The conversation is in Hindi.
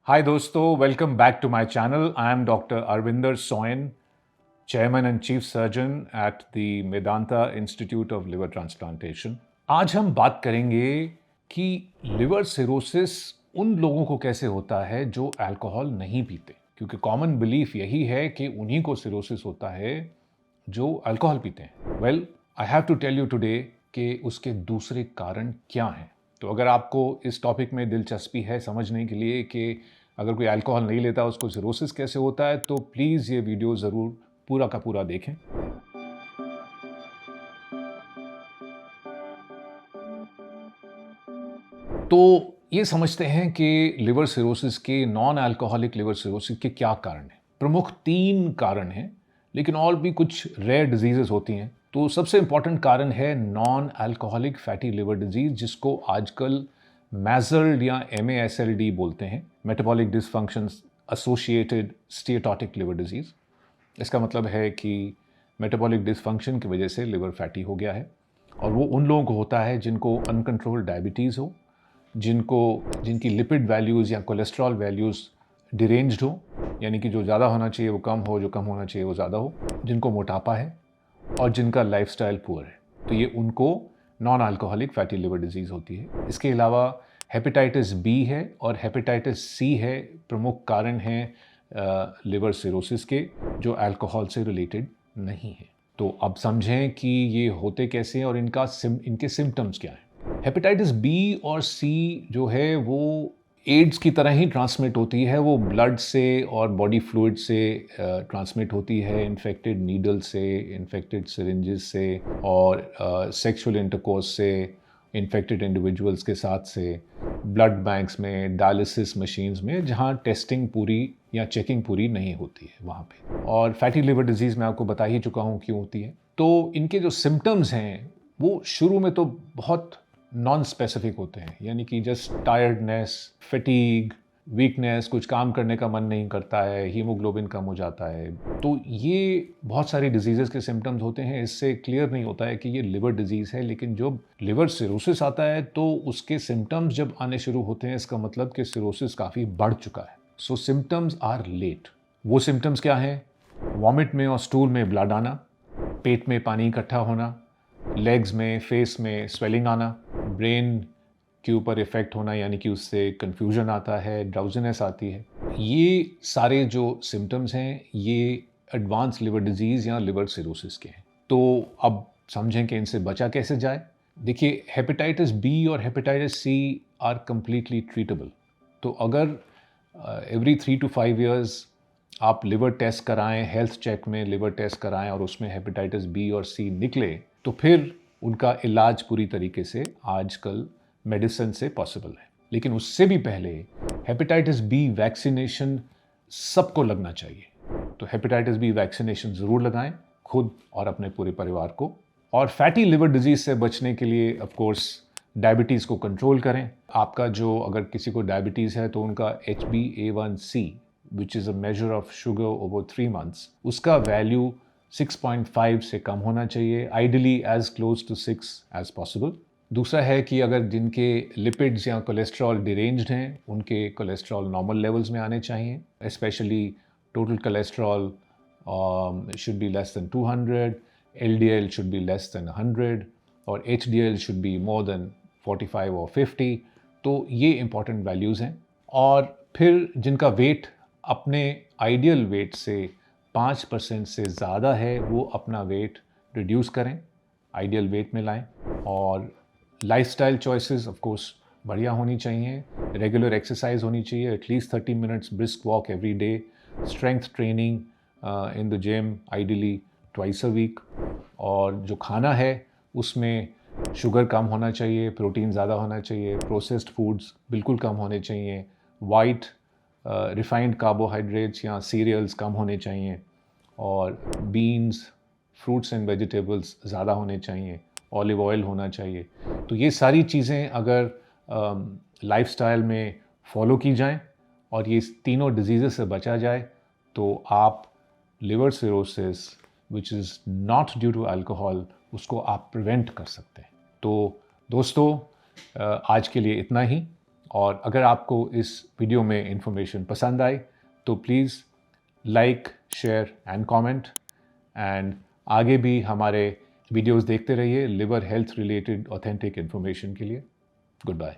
Hi दोस्तों, welcome back to my channel. I am Dr. Arvinder Soin, Chairman and Chief Surgeon at the Medanta Institute of Liver Transplantation. आज हम बात करेंगे कि लिवर सिरोसिस उन लोगों को कैसे होता है जो अल्कोहल नहीं पीते, क्योंकि कॉमन बिलीफ यही है कि उन्हीं को सिरोसिस होता है जो अल्कोहल पीते हैं। Well, I have to tell you today कि उसके दूसरे कारण क्या हैं। तो अगर आपको इस टॉपिक में दिलचस्पी है समझने के लिए कि अगर कोई अल्कोहल नहीं लेता उसको सिरोसिस कैसे होता है, तो प्लीज़ ये वीडियो ज़रूर पूरा का पूरा देखें। तो ये समझते हैं कि लिवर सिरोसिस के, नॉन अल्कोहलिक लिवर सिरोसिस के क्या कारण हैं। प्रमुख 3 कारण हैं, लेकिन और भी कुछ रेयर डिजीजेस होती हैं। तो सबसे इंपॉर्टेंट कारण है non alcoholic fatty liver disease, जिसको आजकल मैजल्ड या MASLD बोलते हैं, metabolic dysfunction associated steatotic liver disease. इसका मतलब है कि मेटाबॉलिक डिसफंक्शन की वजह से लिवर फैटी हो गया है, और वो उन लोगों को होता है जिनको अनकंट्रोल्ड डायबिटीज़ हो, जिनकी लिपिड वैल्यूज़ या कोलेस्ट्रॉल वैल्यूज़ डिरेंज्ड हो, यानी कि जो ज़्यादा होना चाहिए वो कम हो, जो कम होना चाहिए वो ज़्यादा हो, जिनको मोटापा है और जिनका लाइफस्टाइल पुअर है। तो ये उनको non alcoholic fatty liver disease होती है। इसके अलावा हेपेटाइटिस बी है और हेपेटाइटिस सी है, प्रमुख कारण हैं लिवर सिरोसिस के, जो अल्कोहल से रिलेटेड नहीं है। तो अब समझें कि ये होते कैसे हैं और इनके सिम्टम्स क्या हैं। हेपेटाइटिस बी और सी जो है वो एड्स की तरह ही ट्रांसमिट होती है। वो ब्लड से और बॉडी फ्लूइड से ट्रांसमिट होती है, इन्फेक्टेड नीडल से, इन्फेक्टेड सिरिंजेस से और सेक्सुअल इंटरकोर्स से, इन्फेक्टेड इंडिविजुअल्स के साथ से, ब्लड बैंक्स में, डायलिसिस मशीन्स में, जहाँ टेस्टिंग पूरी या चेकिंग पूरी नहीं होती है वहाँ पे। और फैटी लिवर डिजीज़ मैं आपको बता ही चुका हूँ क्यों होती है। तो इनके जो सिम्टम्स हैं वो शुरू में तो बहुत नॉन स्पेसिफिक होते हैं, यानी कि जस्ट टायर्डनेस, फटीग, वीकनेस, कुछ काम करने का मन नहीं करता है, हीमोग्लोबिन कम हो जाता है। तो ये बहुत सारी डिजीज़ेस के सिम्टम्स होते हैं। इससे क्लियर नहीं होता है कि ये लिवर डिजीज़ है, लेकिन जब लिवर सिरोसिस आता है तो उसके सिम्टम्स जब आने शुरू होते हैं, इसका मतलब कि सिरोसिस काफ़ी बढ़ चुका है। सो सिम्टम्स आर लेट। वो सिम्टम्स क्या हैं? वॉमिट में और स्टूल में ब्लड आना, पेट में पानी इकट्ठा होना, लेग्स में, फेस में स्वेलिंग आना, ब्रेन के ऊपर इफेक्ट होना, यानी कि उससे कन्फ्यूजन आता है, ड्राउजीनेस आती है। ये सारे जो सिम्टम्स हैं ये एडवांस लिवर डिजीज़ या लिवर सिरोसिस के हैं। तो अब समझें कि इनसे बचा कैसे जाए। देखिए, हेपेटाइटिस बी और hepatitis C are completely treatable. तो अगर एवरी 3 to 5 ईयर्स आप लिवर टेस्ट कराएं, हेल्थ चेक में लिवर टेस्ट कराएं और उसमें हेपेटाइटिस बी और सी निकले, तो फिर उनका इलाज पूरी तरीके से आजकल मेडिसिन से पॉसिबल है। लेकिन उससे भी पहले हेपेटाइटिस बी वैक्सीनेशन सबको लगना चाहिए। तो हेपेटाइटिस बी वैक्सीनेशन ज़रूर लगाएं, खुद और अपने पूरे परिवार को। और फैटी लिवर डिजीज़ से बचने के लिए ऑफ कोर्स डायबिटीज़ को कंट्रोल करें। आपका जो, अगर किसी को डायबिटीज़ है तो उनका HbA1c, which is a measure of sugar over 3 months, उसका वैल्यू 6.5 से कम होना चाहिए, ideally as close to 6 as possible. दूसरा है कि अगर जिनके लिपिड्स या कोलेस्ट्रॉल डिरेंज्ड हैं, उनके कोलेस्ट्रॉल नॉर्मल लेवल्स में आने चाहिए। Specially total cholesterol should be less than 200, LDL should be less than 100 और HDL should be more than 45 or 50। तो ये इंपॉर्टेंट वैल्यूज़ हैं। और फिर जिनका वेट अपने आइडियल वेट से 5% से ज़्यादा है, वो अपना वेट रिड्यूस करें, आइडियल वेट में लाएं। और लाइफस्टाइल चॉइसेस ऑफ कोर्स बढ़िया होनी चाहिए। रेगुलर एक्सरसाइज होनी चाहिए, at least 30 minutes brisk walk every day, strength training in the gym, ideally twice a week. और जो खाना है उसमें शुगर कम होना चाहिए, प्रोटीन ज़्यादा होना चाहिए, प्रोसेस्ड फूड्स बिल्कुल कम होने चाहिए, वाइट रिफाइंड कार्बोहाइड्रेट्स या सीरियल्स कम होने चाहिए, और बीन्स, फ्रूट्स एंड वेजिटेबल्स ज़्यादा होने चाहिए, ऑलिव ऑयल होना चाहिए। तो ये सारी चीज़ें अगर लाइफस्टाइल में फॉलो की जाएं और ये तीनों डिजीज़ से बचा जाए, तो आप liver cirrhosis which is not due to alcohol, उसको आप प्रिवेंट कर सकते हैं। तो दोस्तों, आज के लिए इतना ही। और अगर आपको इस वीडियो में इंफॉर्मेशन पसंद आई तो please like, share and comment, and आगे भी हमारे वीडियोस देखते रहिए liver health related authentic information के लिए। Good bye.